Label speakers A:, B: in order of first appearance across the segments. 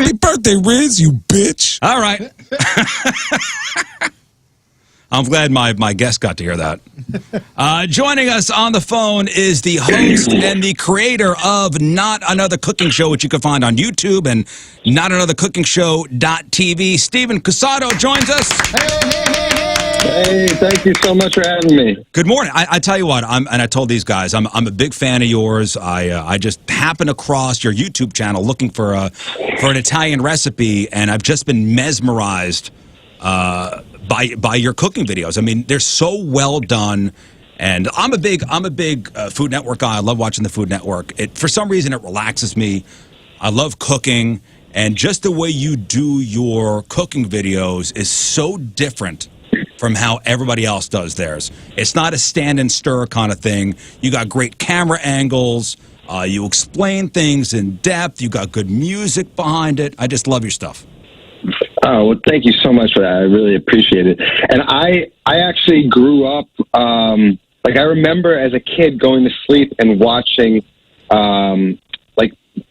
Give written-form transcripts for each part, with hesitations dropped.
A: Happy birthday, Rizz, you bitch.
B: All right. I'm glad my guest got to hear that. Joining us on the phone is the host and the creator of Not Another Cooking Show, which you can find on YouTube and notanothercookingshow.tv. Stephen Cusato joins us.
C: Hey, thank you so much for having me.
B: Good morning. I tell you what, and I told these guys, I'm a big fan of yours. I just happened across your YouTube channel looking for an Italian recipe, and I've just been mesmerized by your cooking videos. I mean, they're so well done, and I'm a big Food Network guy. I love watching the Food Network. For some reason, it relaxes me. I love cooking, and just the way you do your cooking videos is so different from how everybody else does theirs. It's not a stand and stir kind of thing. You got great camera angles. You explain things in depth. You got good music behind it. I just love your stuff.
C: Oh, well, thank you so much for that. I really appreciate it. And I actually grew up, I remember as a kid going to sleep and watching,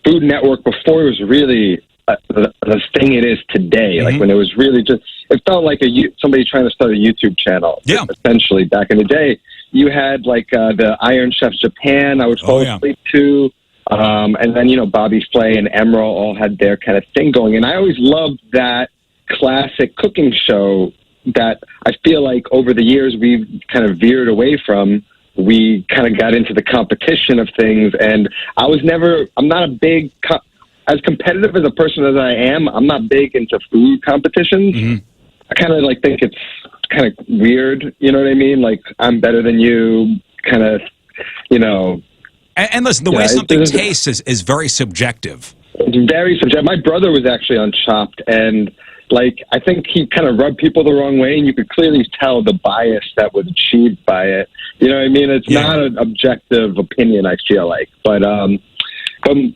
C: Food Network before it was really the thing it is today.
B: Mm-hmm.
C: Like when it was really just, it felt like somebody trying to start a YouTube channel.
B: Yeah.
C: Essentially, back in the day, you had the Iron Chefs Japan. I would fall asleep to. And then, Bobby Flay and Emerald all had their kind of thing going. And I always loved that classic cooking show that I feel like over the years we've kind of veered away from. We kind of got into the competition of things. And I'm not a big, as competitive as a person as I am, I'm not big into food competitions. Mm-hmm. I kind of think it's kind of weird. You know what I mean? Like, I'm better than you, kind of,
B: And listen, the way something tastes is very subjective.
C: It's very subjective. My brother was actually on Chopped, and I think he kind of rubbed people the wrong way, and you could clearly tell the bias that was achieved by it. You know what I mean? It's not an objective opinion, I feel like. But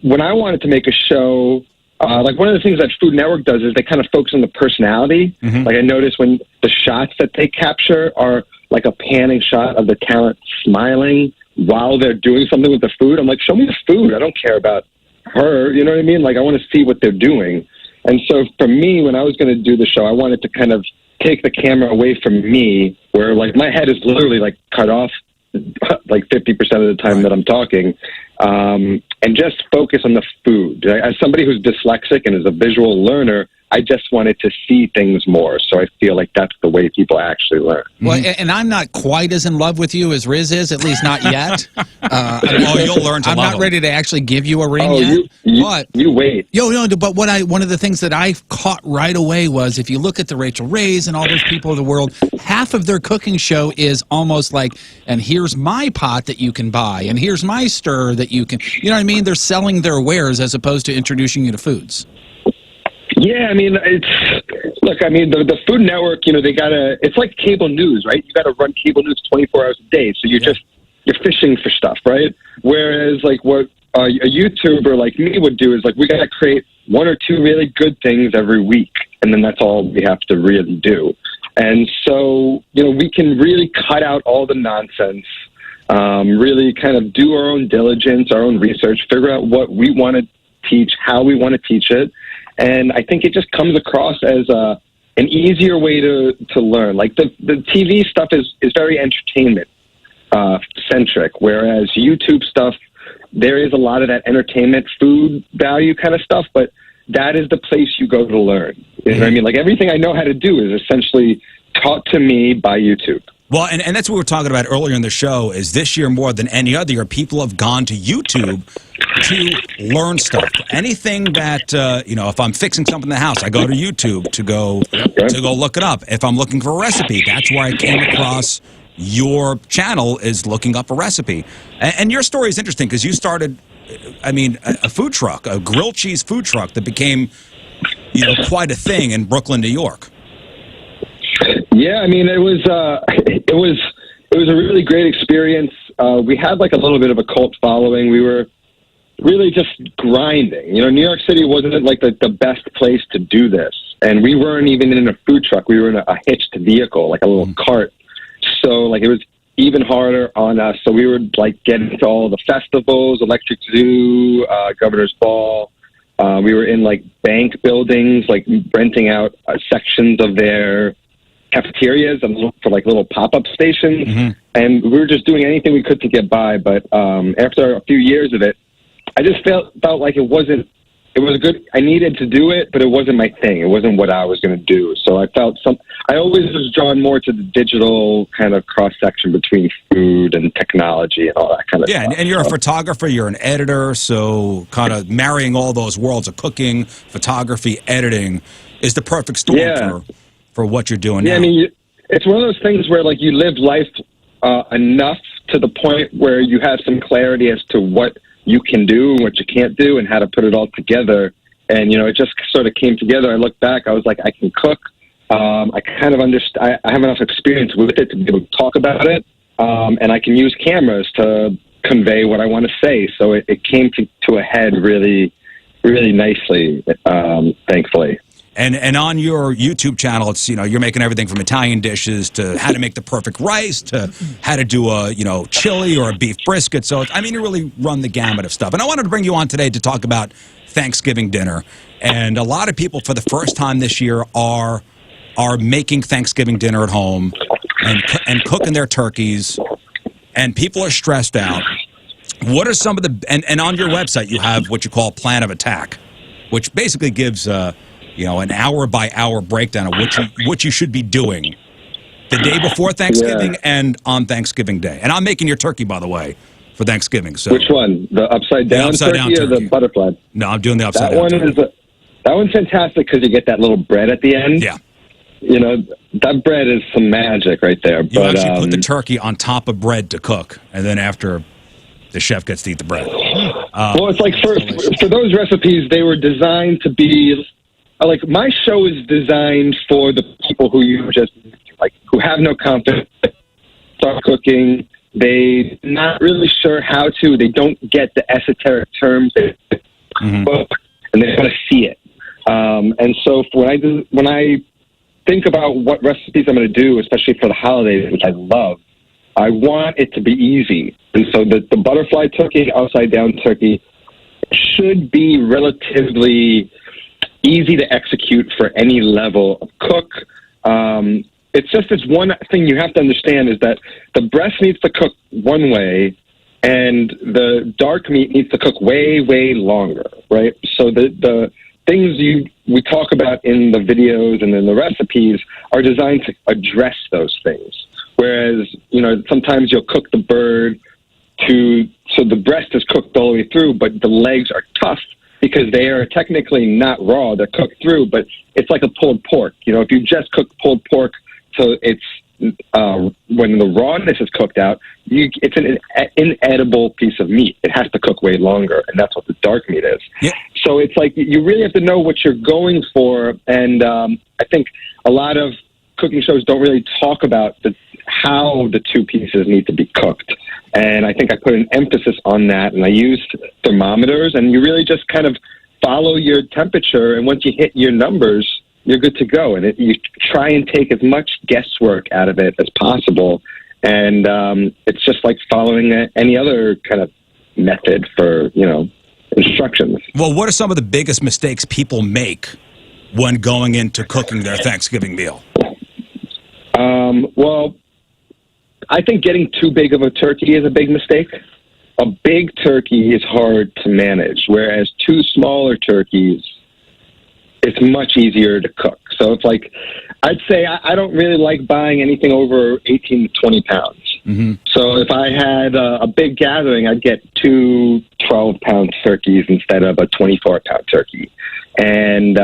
C: when I wanted to make a show, one of the things that Food Network does is they kind of focus on the personality. Mm-hmm. Like I noticed when the shots that they capture are like a panning shot of the talent smiling while they're doing something with the food. I'm like, show me the food. I don't care about her. You know what I mean? Like, I want to see what they're doing. And so for me, when I was going to do the show, I wanted to kind of take the camera away from me, where my head is literally cut off 50% of the time that I'm talking, and just focus on the food. As somebody who's dyslexic and is a visual learner, I just wanted to see things more. So I feel like that's the way people actually learn.
D: Well, and I'm not quite as in love with you as Rizz is, at least not yet.
B: You'll learn to
D: I'm
B: love
D: not ready to actually give you a ring yet.
C: You wait.
D: But one of the things that I caught right away was, if you look at the Rachel Rays and all those people of the world, half of their cooking show is almost like, and here's my pot that you can buy, and here's my stir that you can, you know what I mean? They're selling their wares as opposed to introducing you to foods.
C: Yeah, I mean, the Food Network, it's like cable news, right? You got to run cable news 24 hours a day. So you're fishing for stuff, right? Whereas what a YouTuber like me would do is we got to create one or two really good things every week. And then that's all we have to really do. And so, we can really cut out all the nonsense, really kind of do our own diligence, our own research, figure out what we want to teach, how we want to teach it. And I think it just comes across as an easier way to learn. Like the TV stuff is very entertainment centric, whereas YouTube stuff, there is a lot of that entertainment, food value kind of stuff, but that is the place you go to learn. You know what I mean? Like everything I know how to do is essentially taught to me by YouTube.
B: Well, and that's what we were talking about earlier in the show, is this year more than any other year, people have gone to YouTube to learn stuff. Anything that, if I'm fixing something in the house, I go to YouTube to go look it up. If I'm looking for a recipe, that's where I came across your channel, is looking up a recipe. And your story is interesting because you started, a food truck, a grilled cheese food truck that became, quite a thing in Brooklyn, New York.
C: Yeah, it was a really great experience. We had a little bit of a cult following. We were really just grinding. New York City wasn't the best place to do this, and we weren't even in a food truck. We were in a hitched vehicle, like a little cart. So it was even harder on us. So we would get into all the festivals, Electric Zoo, Governor's Ball, We were in like bank buildings, like renting out sections of their cafeterias and for like little pop-up stations. And we were just doing anything we could to get by. But after a few years of it, I just felt like it was good. I needed to do it, but it wasn't my thing. It wasn't what I was going to do. So I always was drawn more to the digital kind of cross-section between food and technology and all that kind of stuff.
B: Yeah, and you're a photographer, you're an editor, so kind of marrying all those worlds of cooking, photography, editing is the perfect storm for what you're doing now.
C: I mean, it's one of those things where like you live life enough to the point where you have some clarity as to what you can do and what you can't do and how to put it all together. And, it just sort of came together. I look back, I was like, I can cook. I kind of understand. I have enough experience with it to be able to talk about it. And I can use cameras to convey what I want to say. So it came to a head really, really nicely, thankfully.
B: And on your YouTube channel, it's, you're making everything from Italian dishes to how to make the perfect rice to how to do a, chili or a beef brisket. So, you really run the gamut of stuff. And I wanted to bring you on today to talk about Thanksgiving dinner. And a lot of people for the first time this year are making Thanksgiving dinner at home and cooking their turkeys. And people are stressed out. What are some of the, and on your website, you have what you call plan of attack, which basically gives, an hour-by-hour breakdown of what you should be doing the day before Thanksgiving and on Thanksgiving Day. And I'm making your turkey, by the way, for Thanksgiving. So
C: which one? The upside-down turkey or the butterfly?
B: No, I'm doing the upside-down turkey.
C: That one's fantastic because you get that little bread at the end.
B: Yeah.
C: That bread is some magic right there.
B: You actually put the turkey on top of bread to cook, and then after the chef gets to eat the bread.
C: Well, it's like for those recipes, they were designed to be... Like, my show is designed for the people who who have no confidence, start cooking, they're not really sure how to, they don't get the esoteric terms, and they want to see it. And so when I think about what recipes I'm going to do, especially for the holidays, which I love, I want it to be easy. And so the butterfly turkey, upside down turkey should be relatively easy to execute for any level of cook. It's just this one thing you have to understand is that the breast needs to cook one way and the dark meat needs to cook way, way longer, right? So the things we talk about in the videos and in the recipes are designed to address those things. Whereas, sometimes you'll cook the bird so the breast is cooked all the way through, but the legs are tough, because they are technically not raw. They're cooked through, but it's like a pulled pork. If you just cook pulled pork so it's when the rawness is cooked out, it's an inedible piece of meat. It has to cook way longer, and that's what the dark meat is. Yeah. So it's like you really have to know what you're going for, and I think a lot of cooking shows don't really talk about how the two pieces need to be cooked. And I think I put an emphasis on that, and I used thermometers, and you really just kind of follow your temperature, and once you hit your numbers, you're good to go. And you try and take as much guesswork out of it as possible, and it's just like following any other kind of method for, instructions.
B: Well, what are some of the biggest mistakes people make when going into cooking their Thanksgiving meal?
C: Well, I think getting too big of a turkey is a big mistake. A big turkey is hard to manage, whereas two smaller turkeys, it's much easier to cook. So it's like, I'd say I don't really like buying anything over 18 to 20 pounds. So if I had a big gathering, I'd get two 12-pound turkeys instead of a 24-pound turkey. And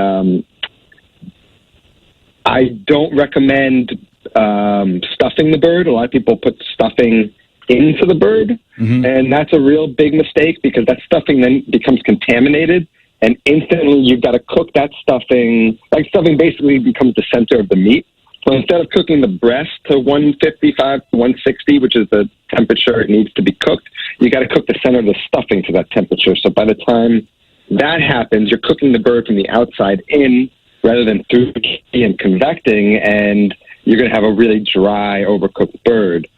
C: I don't recommend stuffing the bird. A lot of people put stuffing into the bird, and that's a real big mistake because that stuffing then becomes contaminated, and instantly you've got to cook that stuffing. Like, stuffing basically becomes the center of the meat. So instead of cooking the breast to 155 to 160, which is the temperature it needs to be cooked, you got to cook the center of the stuffing to that temperature. So by the time that happens, you're cooking the bird from the outside in rather than through and convecting, and you're going to have a really dry, overcooked bird.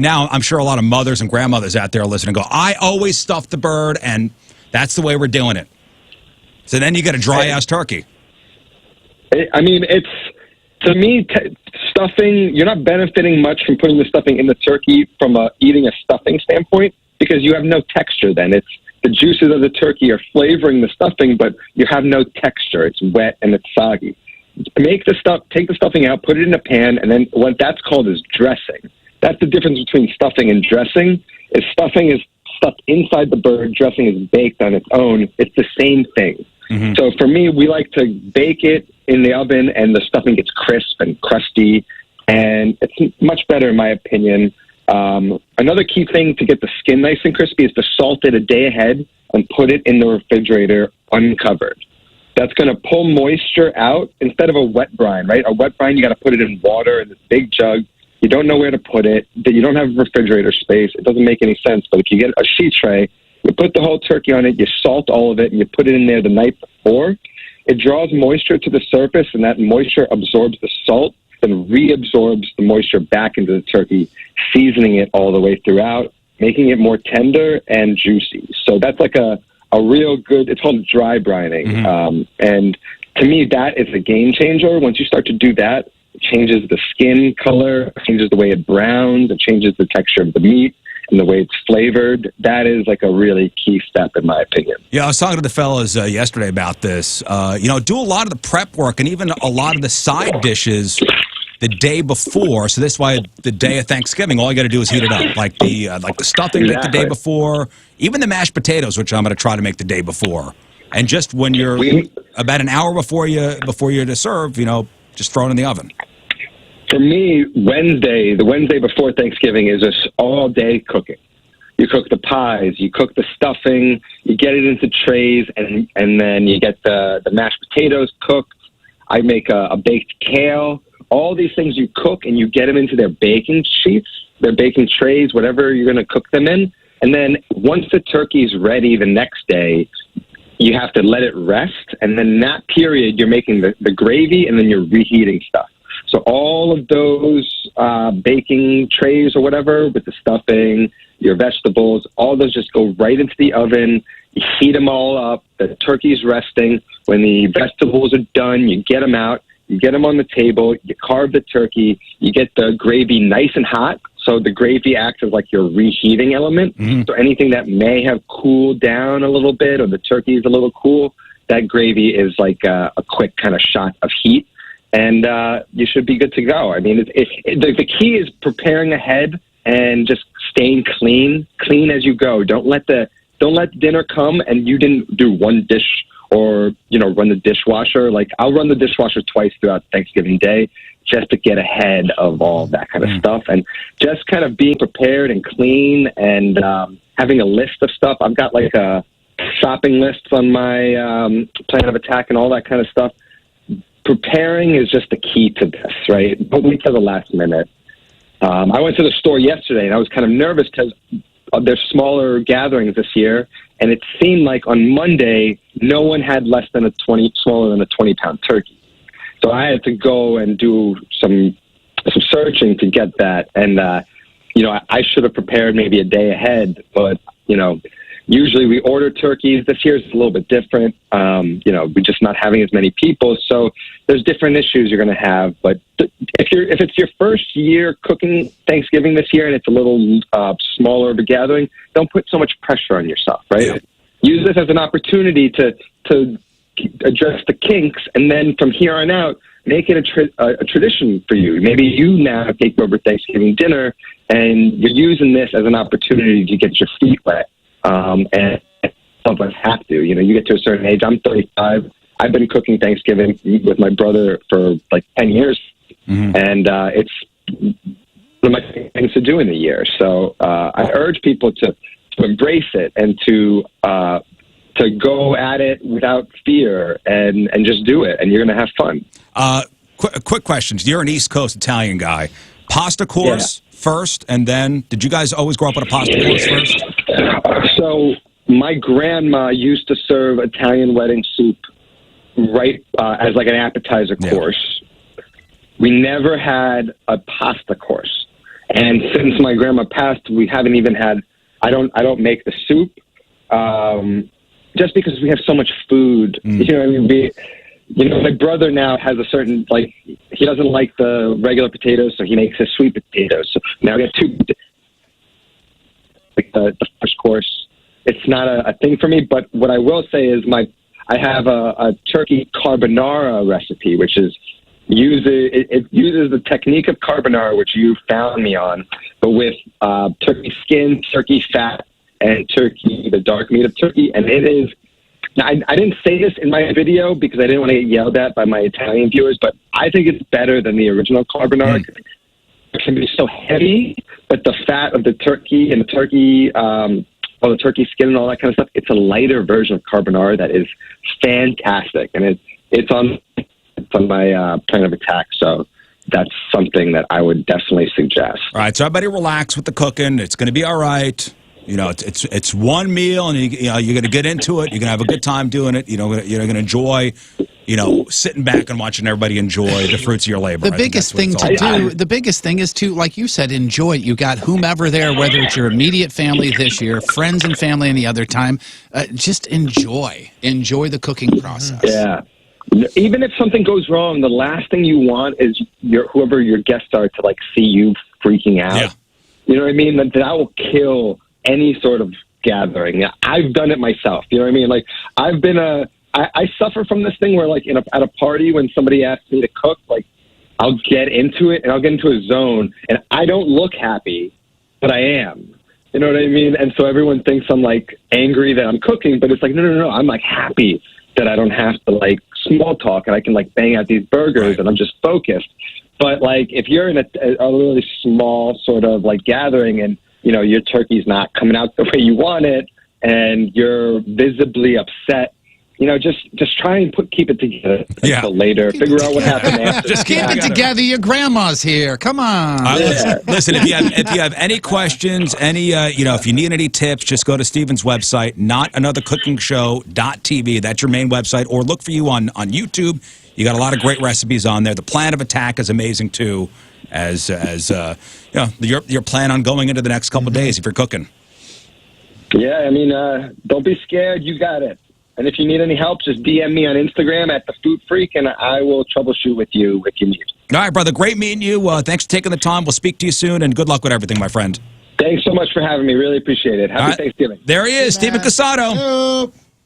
B: Now I'm sure a lot of mothers and grandmothers out there listening go, I always stuff the bird, and that's the way we're doing it. So then you got a dry-ass turkey.
C: I mean, it's, to me, stuffing, you're not benefiting much from putting the stuffing in the turkey from eating a stuffing standpoint, because you have no texture then. It's the juices of the turkey are flavoring the stuffing, but you have no texture. It's wet and it's soggy. Take the stuffing out, put it in a pan, and then what that's called is dressing. That's the difference between stuffing and dressing. Is stuffing is stuffed inside the bird, dressing is baked on its own. It's the same thing. Mm-hmm. So for me, we like to bake it in the oven, and the stuffing gets crisp and crusty, and it's much better in my opinion. Another key thing to get the skin nice and crispy is to salt it a day ahead and put it in the refrigerator uncovered. That's going to pull moisture out instead of a wet brine, right? A wet brine, you got to put it in water in this big jug. You don't know where to put it. You don't have refrigerator space. It doesn't make any sense. But if you get a sheet tray, you put the whole turkey on it, you salt all of it, and you put it in there the night before. It draws moisture to the surface, and that moisture absorbs the salt, then reabsorbs the moisture back into the turkey, seasoning it all the way throughout, making it more tender and juicy. So that's like a real good, it's called dry brining. Mm-hmm. And to me, that is a game changer. Once you start to do that, it changes the skin color, it changes the way it browns, it changes the texture of the meat and the way it's flavored. That is like a really key step in my opinion.
B: Yeah, I was talking to the fellas yesterday about this. Do a lot of the prep work and even a lot of the side dishes the day before. So that's why the day of Thanksgiving, all you got to do is heat it up. Like the stuffing, make the day before, even the mashed potatoes, which I'm going to try to make the day before. And just when you're about an hour before you're to serve, just throw it in the oven.
C: For me, the Wednesday before Thanksgiving is just all day cooking. You cook the pies, you cook the stuffing, you get it into trays, and then you get the mashed potatoes cooked. I make a baked kale. All these things you cook, and you get them into their baking sheets, their baking trays, whatever you're going to cook them in. And then once the turkey's ready the next day, you have to let it rest. And then in that period, you're making the gravy, and then you're reheating stuff. So all of those baking trays or whatever with the stuffing, your vegetables, all those just go right into the oven. You heat them all up. The turkey's resting. When the vegetables are done, you get them out. You get them on the table, you carve the turkey, you get the gravy nice and hot, so the gravy acts as like your reheating element. Mm-hmm. So anything that may have cooled down a little bit or the turkey is a little cool, that gravy is like a quick kind of shot of heat, and you should be good to go. I mean, the key is preparing ahead and just staying clean as you go. Don't let dinner come and you didn't do one dish or, run the dishwasher. Like, I'll run the dishwasher twice throughout Thanksgiving Day just to get ahead of all that kind of stuff. And just kind of being prepared and clean and having a list of stuff. I've got like a shopping list on my plan of attack and all that kind of stuff. Preparing is just the key to this, right? Don't wait till the last minute. I went to the store yesterday, and I was kind of nervous because there's smaller gatherings this year, and it seemed like on Monday no one had smaller than a 20-pound turkey. So I had to go and do some searching to get that, and I should have prepared maybe a day ahead, but usually we order turkeys. This year is a little bit different. We're just not having as many people, so there's different issues you're going to have. But if it's your first year cooking Thanksgiving this year and it's a little smaller of a gathering, don't put so much pressure on yourself, right? Yeah. Use this as an opportunity to address the kinks, and then from here on out, make it a tradition for you. Maybe you now take over Thanksgiving dinner, and you're using this as an opportunity to get your feet wet. And some of us have to. You get to a certain age. I'm 35. I've been cooking Thanksgiving with my brother for like 10 years, and it's one of my favorite things to do in the year. So I urge people to embrace it and to go at it without fear and just do it, and you're going to have fun.
B: Quick questions. You're an East Coast Italian guy. Pasta course first, and then did you guys always grow up with a pasta course first?
C: So my grandma used to serve Italian wedding soup right as like an appetizer course. We never had a pasta course, and since my grandma passed, we haven't even had. I don't make the soup. just because we have so much food, you know what I mean? My brother now has a certain, like, he doesn't like the regular potatoes, so he makes his sweet potatoes. So now we got two, like the first course. It's not a thing for me, but what I will say is I have a turkey carbonara recipe, which is it uses the technique of carbonara, which you found me on, but with turkey skin, turkey fat, and turkey, the dark meat of turkey. And it is, I didn't say this in my video because I didn't want to get yelled at by my Italian viewers, but I think it's better than the original carbonara. It can be so heavy, but the fat of the turkey and the turkey, the turkey skin and all that kind of stuff, it's a lighter version of carbonara that is fantastic. And it's on my plan of attack. So that's something that I would definitely suggest. All
B: right. So everybody relax with the cooking. It's going to be all right. You know, it's one meal, and you're going to get into it. You're going to have a good time doing it. You're going to enjoy, sitting back and watching everybody enjoy the fruits of your labor.
D: The biggest thing to do, the biggest thing is to, like you said, enjoy it. You got whomever there, whether it's your immediate family this year, friends and family any other time. Just enjoy the cooking process.
C: Yeah. Even if something goes wrong, the last thing you want is whoever your guests are to like see you freaking out. Yeah. You know what I mean? That will kill any sort of gathering. I've done it myself. You know what I mean? Like I've been I suffer from this thing where like at a party when somebody asks me to cook, like I'll get into it and I'll get into a zone and I don't look happy, but I am. You know what I mean? And so everyone thinks I'm like angry that I'm cooking, but it's like no. I'm like happy that I don't have to like small talk and I can like bang out these burgers and I'm just focused. But like if you're in a really small sort of like gathering and your turkey's not coming out the way you want it, and you're visibly upset. Just try and keep it together until later. Figure out what happened after.
D: Just keep it together. Your grandma's here. Come on.
B: Listen, if you have any questions, if you need any tips, just go to Steven's website, notanothercookingshow.tv. That's your main website, or look for you on YouTube. You got a lot of great recipes on there. The plan of attack is amazing too. As your plan on going into the next couple of days if you're cooking.
C: Yeah, I mean, don't be scared. You got it. And if you need any help, just DM me on Instagram at The Food Freak, and I will troubleshoot with you if you need.
B: All right, brother. Great meeting you. Thanks for taking the time. We'll speak to you soon, and good luck with everything, my friend.
C: Thanks so much for having me. Really appreciate it. Happy Thanksgiving.
B: There he is, Steven Cusato.